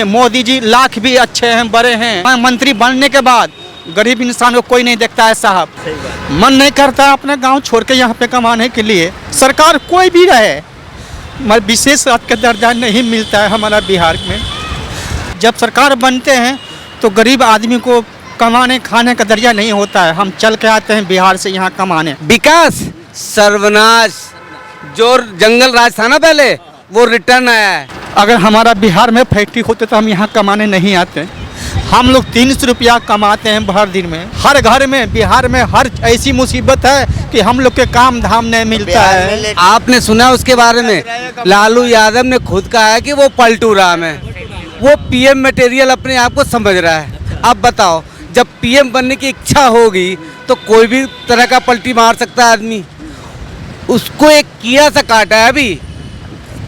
मोदी जी लाख भी अच्छे हैं, बड़े हैं, मंत्री बनने के बाद गरीब इंसान को कोई नहीं देखता है साहब। मन नहीं करता अपने गांव छोड़ के यहाँ पे कमाने के लिए। सरकार कोई भी रहे मगर विशेष का दर्जा नहीं मिलता है हमारा बिहार में। जब सरकार बनते हैं तो गरीब आदमी को कमाने खाने का दर्जा नहीं होता है। हम चल के आते हैं बिहार से यहाँ कमाने। विकास सर्वनाश, जो जंगल राज था ना पहले, वो रिटर्न आया है। अगर हमारा बिहार में फैक्ट्री होते तो हम यहाँ कमाने नहीं आते। हम लोग 300 रुपया कमाते हैं हर दिन में। हर घर में बिहार में हर ऐसी मुसीबत है कि हम लोग के काम धाम नहीं मिलता है। आपने सुना उसके बारे में? लालू यादव ने खुद कहा है कि वो पलटू राम है, वो पीएम मटेरियल अपने आप को समझ रहा है। अब बताओ, जब पीएम बनने की इच्छा होगी तो कोई भी तरह का पलटी मार सकता है आदमी। उसको एक किया सा काटा है अभी,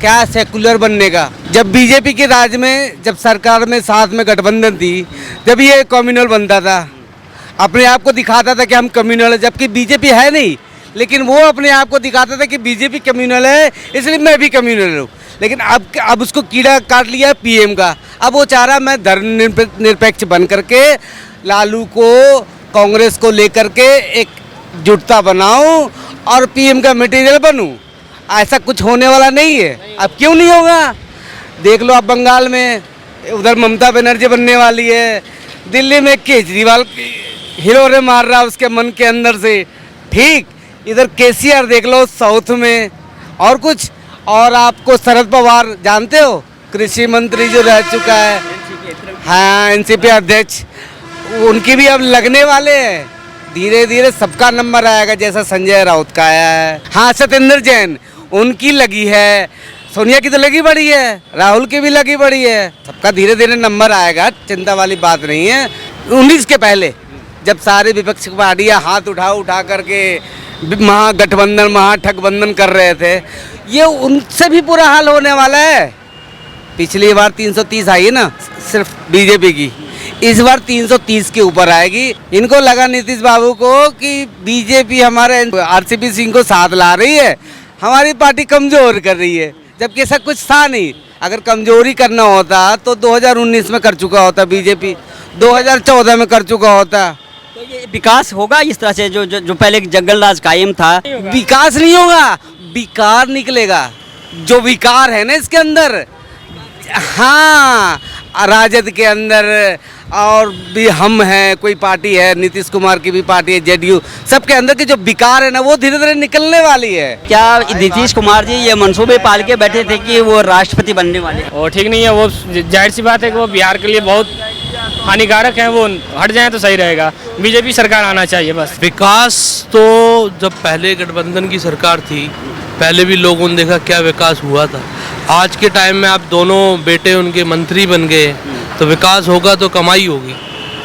क्या सेकुलर बनने का। जब बीजेपी के राज में, जब सरकार में साथ में गठबंधन थी, जब ये कम्युनल बनता था, अपने आप को दिखाता था कि हम कम्युनल है, जबकि बीजेपी है नहीं, लेकिन वो अपने आप को दिखाता था कि बीजेपी कम्युनल है इसलिए मैं भी कम्युनल हूँ। लेकिन अब उसको कीड़ा काट लिया पीएम का। अब वो चाह रहा मैं धर्मनिरपेक्ष बन करके लालू को, कांग्रेस को लेकर के एक जुटता बनाऊं और पीएम का मटेरियल बनूं। ऐसा कुछ होने वाला नहीं है। अब क्यों नहीं होगा? देख लो, अब बंगाल में उधर ममता बनर्जी बनने वाली है, दिल्ली में केजरीवाल हिलोरे मार रहा है उसके मन के अंदर से, ठीक। इधर केसीआर देख लो साउथ में, और कुछ। और आपको शरद पवार जानते हो, कृषि मंत्री जो रह चुका है, हाँ, एनसीपी अध्यक्ष, उनकी भी अब लगने वाले हैं। धीरे धीरे सबका नंबर आएगा, जैसा संजय राउत का आया है। हाँ, सत्येंद्र जैन, उनकी लगी है, सोनिया की तो लगी पड़ी है, राहुल की भी लगी पड़ी है। सबका धीरे धीरे नंबर आएगा, चिंता वाली बात नहीं है। 19 के पहले जब सारे विपक्ष पार्टियां हाथ उठा करके महागठबंधन, महाठगबंधन कर रहे थे, ये उनसे भी बुरा हाल होने वाला है। पिछली बार 330 आई है ना सिर्फ बीजेपी की, इस बार 330 के ऊपर आएगी। इनको लगा नीतीश बाबू को कि बीजेपी हमारे आरसीपी सिंह को साथ ला रही है, हमारी पार्टी कमजोर कर रही है, जबकि ऐसा कुछ था नहीं। अगर कमजोरी करना होता तो 2019 में कर चुका होता बीजेपी, 2014 में कर चुका होता। तो ये विकास होगा इस तरह से जो पहले जंगल राज कायम था? विकास नहीं होगा, विकार निकलेगा। जो विकार है ना इसके अंदर, हाँ, राजद के अंदर और भी हम हैं, कोई पार्टी है, नीतीश कुमार की भी पार्टी है, जेडीयू, सबके अंदर के जो विकार है ना, वो धीरे धीरे निकलने वाली है। क्या नीतीश कुमार जी ये मंसूबे पाल के बैठे थे कि वो राष्ट्रपति बनने वाले? वो ठीक नहीं है। वो जाहिर सी बात है कि वो बिहार के लिए बहुत हानिकारक है। वो हट जाए तो सही रहेगा। बीजेपी सरकार आना चाहिए बस। विकास तो जब पहले गठबंधन की सरकार थी, पहले भी लोगों ने देखा क्या विकास हुआ था। आज के टाइम में आप दोनों बेटे उनके मंत्री बन गए, तो विकास होगा तो कमाई होगी।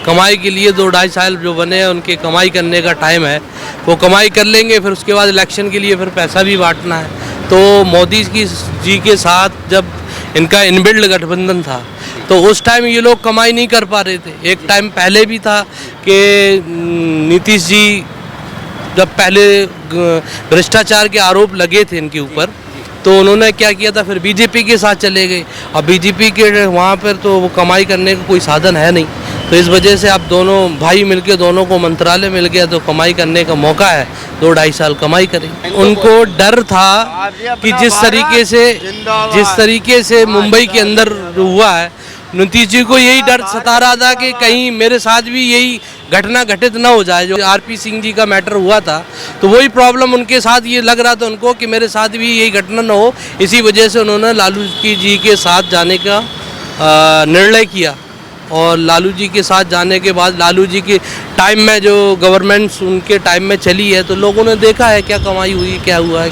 कमाई के लिए 2-2.5 साल जो बने हैं उनके कमाई करने का टाइम है, वो कमाई कर लेंगे, फिर उसके बाद इलेक्शन के लिए फिर पैसा भी बांटना है। तो मोदी जी के साथ जब इनका इनबिल्ड गठबंधन था तो उस टाइम ये लोग कमाई नहीं कर पा रहे थे। एक टाइम पहले भी था कि नीतीश जी जब पहले भ्रष्टाचार के आरोप लगे थे इनके ऊपर, तो उन्होंने क्या किया था, फिर बीजेपी के साथ चले गए। और बीजेपी के वहाँ पर तो वो कमाई करने का कोई साधन है नहीं, तो इस वजह से अब दोनों भाई मिलके, दोनों को मंत्रालय मिल गया तो कमाई करने का मौका है, 2-2.5 साल कमाई करें। उनको डर था कि जिस तरीके से मुंबई के अंदर हुआ है, नीतीश जी को यही डर सता रहा था कि कहीं मेरे साथ भी यही घटना घटित न हो जाए। जो आरपी सिंह जी का मैटर हुआ था, तो वही प्रॉब्लम उनके साथ ये लग रहा था उनको कि मेरे साथ भी यही घटना न हो। इसी वजह से उन्होंने लालू जी के साथ जाने का निर्णय किया। और लालू जी के साथ जाने के बाद लालू जी के टाइम में जो गवर्नमेंट उनके टाइम में चली है, तो लोगों ने देखा है क्या कमाई हुई, क्या हुआ है,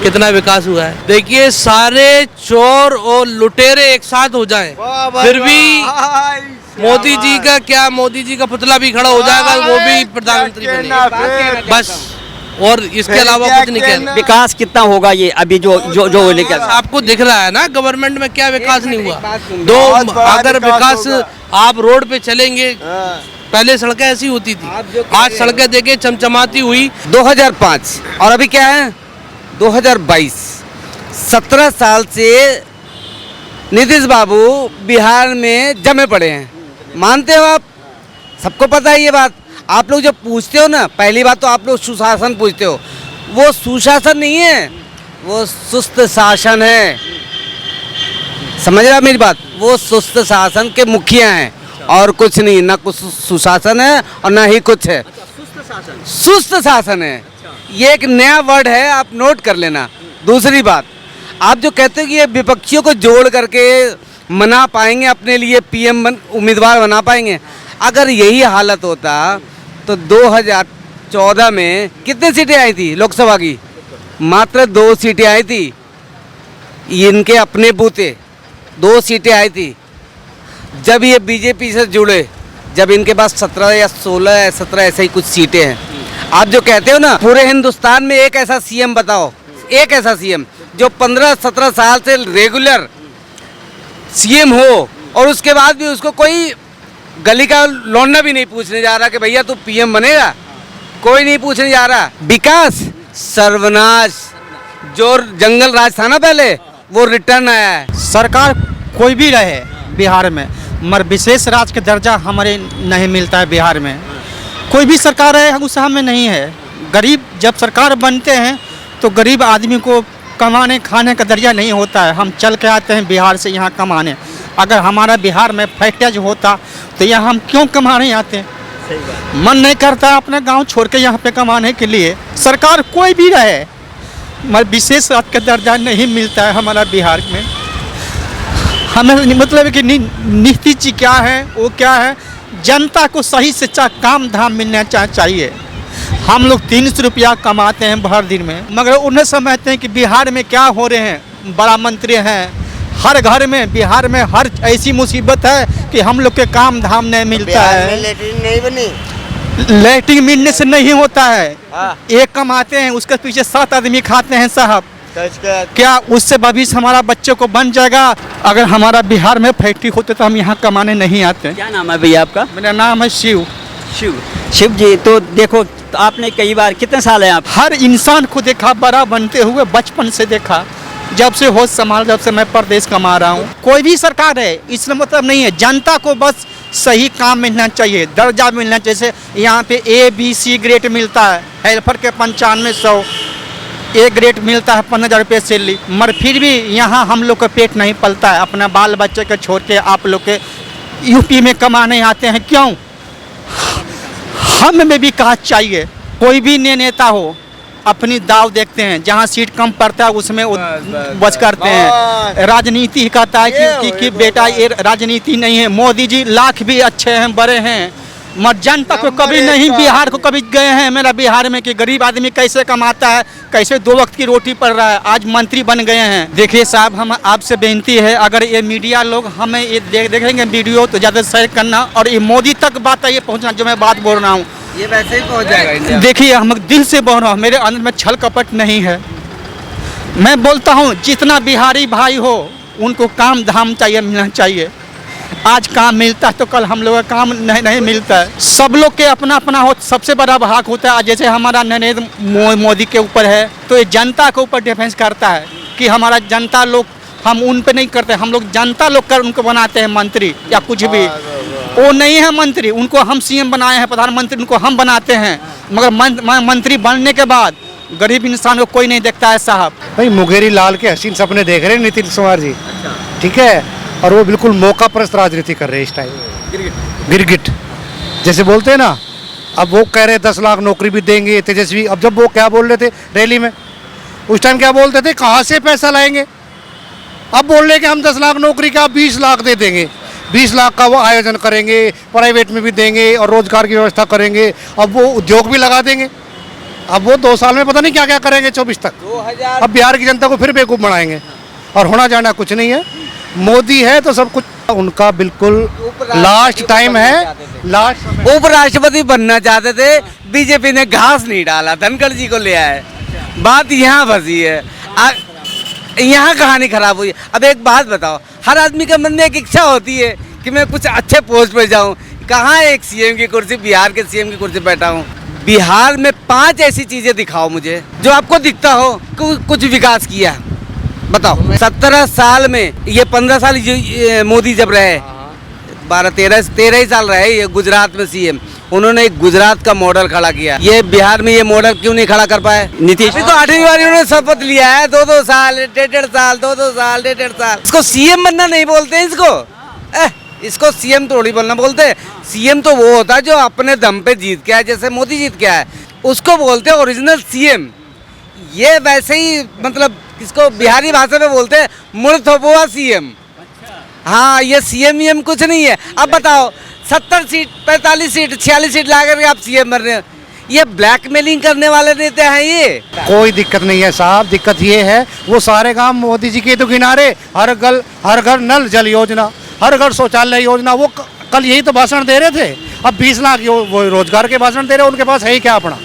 कितना विकास हुआ है। देखिए, सारे चोर और लुटेरे एक साथ हो जाएं, फिर भी मोदी जी का क्या, मोदी जी का पुतला भी खड़ा हो जाएगा, वो भी प्रधानमंत्री बनेगा बस। और इसके अलावा कुछ नहीं कहना। विकास कितना होगा ये अभी जो लेकर आपको दिख रहा है ना गवर्नमेंट में क्या विकास नहीं हुआ। अगर विकास आप रोड पे चलेंगे, पहले सड़कें ऐसी होती थी, आज सड़कें देखे चमचमाती हुई। 2005 और अभी क्या है 2022, 17 साल से नीतीश बाबू बिहार में जमे पड़े हैं, मानते हो आप? सबको पता है ये बात। आप लोग जब पूछते हो ना, पहली बात तो आप लोग सुशासन पूछते हो, वो सुशासन नहीं है, वो सुस्त शासन है। समझ रहा मेरी बात? वो सुस्त शासन के मुखिया हैं और कुछ नहीं, ना कुछ सुशासन है और ना ही कुछ है। सुस्त शासन है, ये एक नया वर्ड है, आप नोट कर लेना। दूसरी बात, आप जो कहते हो कि ये विपक्षियों को जोड़ करके मना पाएंगे, अपने लिए पीएम उम्मीदवार बना पाएंगे, अगर यही हालत होता तो 2014 में कितनी सीटें आई थी लोकसभा की? मात्र 2 सीटें आई थी। इनके अपने बूते 2 सीटें आई थी। जब ये बीजेपी से जुड़े, जब इनके पास 17 या 16 या 17 ऐसे ही कुछ सीटें हैं। आप जो कहते हो ना, पूरे हिंदुस्तान में एक ऐसा सीएम बताओ, एक ऐसा सीएम जो 15-17 साल से रेगुलर सीएम हो और उसके बाद भी उसको कोई गली का लौंडा भी नहीं पूछने जा रहा कि भैया तू पीएम बनेगा। कोई नहीं पूछने जा रहा। विकास सर्वनाश, जो जंगल राज था ना पहले, वो रिटर्न आया है। सरकार कोई भी रहे बिहार में, मगर विशेष राज्य का दर्जा हमारे नहीं मिलता है बिहार में। कोई भी सरकार है उस हमें नहीं है। गरीब जब सरकार बनते हैं तो गरीब आदमी को कमाने खाने का दरिया नहीं होता है। हम चल के आते हैं बिहार से यहाँ कमाने। अगर हमारा बिहार में फैक्ट्री होता तो यहाँ हम क्यों कमाने आते हैं? मन नहीं करता अपना गांव छोड़ के यहाँ पे कमाने के लिए। सरकार कोई भी रहे मगर विशेष राज्य का दर्जा नहीं मिलता है हमारा बिहार में। हमें मतलब कि नीति जी क्या है, वो क्या है, जनता को सही से काम धाम मिलना चाहिए। हम लोग 300 रुपया कमाते हैं भर दिन में, मगर उन्हें समझते हैं कि बिहार में क्या हो रहे हैं। बड़ा मंत्री हैं, हर घर में बिहार में हर ऐसी मुसीबत है कि हम लोग के काम धाम नहीं मिलता है। लैट्रिन नहीं बनी, लैट्रिन मिलने से नहीं होता है। एक कमाते हैं, उसके पीछे 7 आदमी खाते हैं साहब। क्या उससे भविष्य हमारा बच्चे को बन जाएगा? अगर हमारा बिहार में फैक्ट्री होते तो हम यहाँ कमाने नहीं आते। क्या नाम है भैया आपका? मेरा नाम है शिव। शिव जी, तो देखो तो आपने कई बार, कितने साल हैं आप? हर इंसान को देखा बड़ा बनते हुए, बचपन से देखा, जब से होश संभाल, जब से मैं प्रदेश कमा रहा हूँ। कोई भी सरकार है इसमें मतलब नहीं है, जनता को बस सही काम मिलना चाहिए, दर्जा मिलना चाहिए। जैसे यहाँ पे ABC ग्रेड मिलता है, हेल्पर के 9500, A ग्रेड मिलता है 15,000 रुपये सैलरी, मगर फिर भी यहाँ हम लोग का पेट नहीं पलता है। अपना बाल बच्चे के छोड़ के आप लोग के यूपी में कमाने आते हैं, क्यों? हम में भी विकास चाहिए। कोई भी नेता हो अपनी दाव देखते हैं, जहाँ सीट कम पड़ता है उसमें बच करते हैं। राजनीति कहता है कि बेटा ये राजनीति नहीं है। मोदी जी लाख भी अच्छे हैं, बड़े हैं, मगर जनता को कभी नहीं, बिहार को कभी गए हैं मेरा बिहार में कि गरीब आदमी कैसे कमाता है, कैसे 2 वक्त की रोटी पड़ रहा है। आज मंत्री बन गए हैं। देखिए साहब, हम आपसे बेनती है, अगर ये मीडिया लोग हमें ये देखेंगे वीडियो तो ज़्यादा शेयर करना, और ये मोदी तक बात है ये पहुँचना जो मैं बात बोल रहा हूँ। ये वैसे ही पहुंच जाएगा इंडिया। देखिए हम दिल से बोल रहा हूँ, मेरे अंदर में छल कपट नहीं है। मैं बोलता हूँ जितना बिहारी भाई हो उनको काम धाम चाहिए, मिलना चाहिए। आज काम मिलता है तो कल हम लोग का काम नहीं मिलता है। सब लोग के अपना अपना हो, सबसे बड़ा भाग होता है। जैसे हमारा नरेंद्र मोदी के ऊपर है तो ये जनता के ऊपर डिफेंस करता है कि हमारा जनता लोग, हम उन पे नहीं करते, हम लोग जनता लोग कर उनको बनाते हैं मंत्री या कुछ भी। वो नहीं है मंत्री, उनको हम सीएम बनाए हैं, प्रधानमंत्री उनको हम बनाते हैं, मगर मंत्री बनने के बाद गरीब इंसान को कोई नहीं देखता है साहब। भाई मुंगेरी लाल के हसीन सपने देख रहे हैं नीतीश कुमार जी, ठीक है, और वो बिल्कुल मौका परस्त राजनीति कर रहे हैं इस टाइम। गिरगिट जैसे बोलते हैं ना, अब वो कह रहे 10 लाख नौकरी भी देंगे तेजस्वी। अब जब वो क्या बोल रहे थे रैली में, उस टाइम क्या बोलते थे, कहाँ से पैसा लाएंगे? अब बोल रहे कि हम 10 लाख नौकरी का 20 लाख दे देंगे, 20 लाख का वो आयोजन करेंगे, प्राइवेट में भी देंगे और रोजगार की व्यवस्था करेंगे। अब वो उद्योग भी लगा देंगे। अब वो 2 साल में पता नहीं क्या क्या करेंगे 24 तक। अब बिहार की जनता को फिर बेवकूफ़ बनाएंगे और होना जाना कुछ नहीं है। मोदी है तो सब कुछ उनका बिल्कुल लास्ट टाइम है, लास्ट। उपराष्ट्रपति बनना चाहते थे, बीजेपी ने घास नहीं डाला, धनखड़ जी को ले आए। बात यहाँ फंसी है, यहाँ कहानी खराब हुई। अब एक बात बताओ, हर आदमी के मन में एक इच्छा होती है कि मैं कुछ अच्छे पोस्ट पर जाऊँ। कहाँ एक सीएम की कुर्सी, बिहार के सीएम की कुर्सी बैठा हूँ। बिहार में 5 ऐसी चीज़ें दिखाओ मुझे जो आपको दिखता हो कुछ विकास किया। बताओ 17 साल में ये 15 साल ये मोदी जब रहे 13 ही साल रहे ये गुजरात में सीएम, उन्होंने एक गुजरात का मॉडल खड़ा किया। ये बिहार में ये मॉडल क्यों नहीं खड़ा कर पाए? नीतीश अभी तो 8वीं बार उन्होंने शपथ लिया है, 2-2 साल 1.5 साल 2-2 साल 1.5 साल। इसको सीएम बनना नहीं बोलते हैं इसको। इसको सीएम थोड़ी बनना बोलते। सीएम तो वो होता है जो अपने दम पे जीत के आए, जैसे मोदी जीत के आए, उसको बोलते हैं ओरिजिनल सीएम। ये वैसे ही मतलब इसको बिहारी भाषा में बोलते हैं मुर्थोबुआ सीएम। हाँ, ये सीएम कुछ नहीं है। अब बताओ 70 सीट 45 सीट 46 सीट ला करके आप सीएम बन रहे हैं, ये ब्लैकमेलिंग करने वाले नेता हैं ये। कोई दिक्कत नहीं है साहब, दिक्कत ये है वो सारे काम मोदी जी के तो किनारे, हर घर नल जल योजना, हर घर शौचालय योजना, वो कल यही तो भाषण दे रहे थे। अब 20 लाख वो रोजगार के भाषण दे रहे हैं, उनके पास है ही क्या अपना।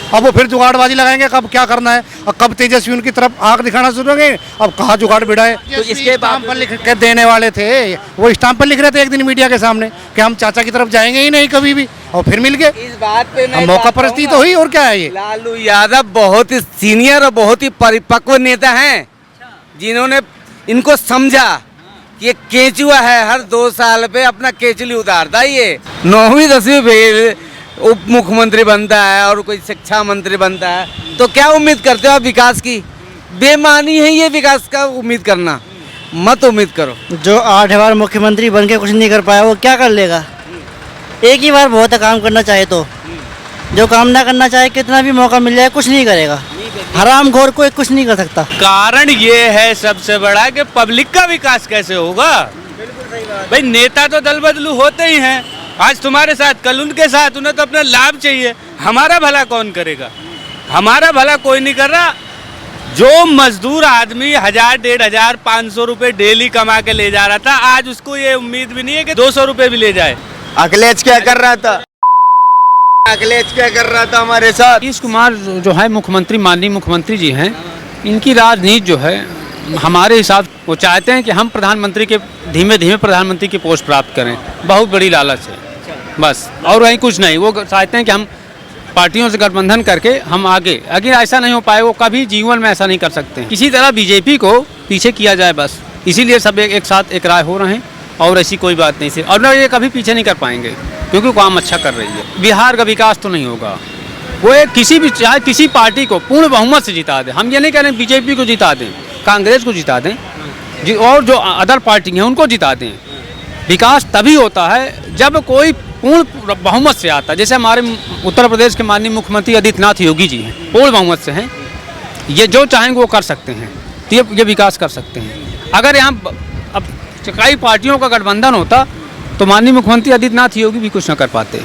अब वो फिर जुगाड़बाजी लगाएंगे, कब क्या करना है, और कब तेजस्वी उनकी तरफ आंख दिखाना शुरू होंगे। अब कहाँ जुगाड़ बिड़ाए। तो इसके स्टाम्प पर लिख के देने वाले थे, वो स्टाम्प पर लिख रहे थे एक दिन मीडिया के सामने कि हम चाचा की तरफ जाएंगे ही नहीं कभी भी, और फिर मिल गए। इस बात पे मैं मौका परस्ती तो हुई, और क्या है ये। लालू यादव बहुत ही सीनियर और बहुत ही परिपक्व नेता हैं, जिन्होंने इनको समझा कि ये केंचुआ है, हर 2 साल पे अपना केचुली उतारता है। ये 9वीं 10वीं फेल उप मुख्यमंत्री बनता है और कोई शिक्षा मंत्री बनता है, तो क्या उम्मीद करते हो आप विकास की? बेमानी है ये विकास का उम्मीद करना, मत उम्मीद करो। जो 8 बार मुख्यमंत्री बन के कुछ नहीं कर पाया वो क्या कर लेगा? एक ही बार बहुत है काम करना चाहे तो। जो काम ना करना चाहे कितना भी मौका मिल जाए कुछ नहीं करेगा। हरामखोर कोई कुछ नहीं कर सकता। कारण ये है सबसे बड़ा कि पब्लिक का विकास कैसे होगा। भाई नेता तो दल बदलू होते ही हैं, आज तुम्हारे साथ कल उनके साथ, उन्हें तो अपना लाभ चाहिए। हमारा भला कौन करेगा? हमारा भला कोई नहीं कर रहा। जो मजदूर आदमी 1000, 1500, 500 रुपए डेली कमा के ले जा रहा था, आज उसको ये उम्मीद भी नहीं है कि 200 रुपए भी ले जाए। अखिलेश क्या कर रहा था? अखिलेश क्या कर रहा था हमारे साथ? नीतीश कुमार जो है मुख्यमंत्री, माननीय मुख्यमंत्री जी हैं, इनकी राजनीति जो है हमारे हिसाब वो चाहते हैं कि हम प्रधानमंत्री के धीमे धीमे प्रधानमंत्री की पोस्ट प्राप्त करें। बहुत बड़ी लालच है बस, और वहीं कुछ नहीं। वो चाहते हैं कि हम पार्टियों से गठबंधन करके हम आगे, अगर ऐसा नहीं हो पाए, वो कभी जीवन में ऐसा नहीं कर सकते। किसी तरह बीजेपी को पीछे किया जाए बस, इसीलिए सब एक साथ एक राय हो रहे हैं, और ऐसी कोई बात नहीं से। और न ये कभी पीछे नहीं कर पाएंगे क्योंकि काम अच्छा कर रही है। बिहार का विकास तो नहीं होगा, वो एक किसी भी चाहे किसी पार्टी को पूर्ण बहुमत से जिता दे। हम ये नहीं कह रहे बीजेपी को जिता दें, कांग्रेस को जिता दें, और जो अदर पार्टी हैं उनको जिता दें। विकास तभी होता है जब कोई पूर्ण बहुमत से आता है। जैसे हमारे उत्तर प्रदेश के माननीय मुख्यमंत्री आदित्यनाथ योगी जी हैं, पूर्ण बहुमत से हैं। ये जो चाहेंगे वो कर सकते हैं, तो ये विकास कर सकते हैं। अगर यहाँ अब कई पार्टियों का गठबंधन होता तो माननीय मुख्यमंत्री आदित्यनाथ योगी भी कुछ न कर पाते।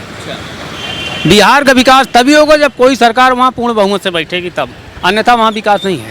बिहार का विकास तभी होगा जब कोई सरकार वहाँ पूर्ण बहुमत से बैठेगी तब, अन्यथा वहाँ विकास नहीं है।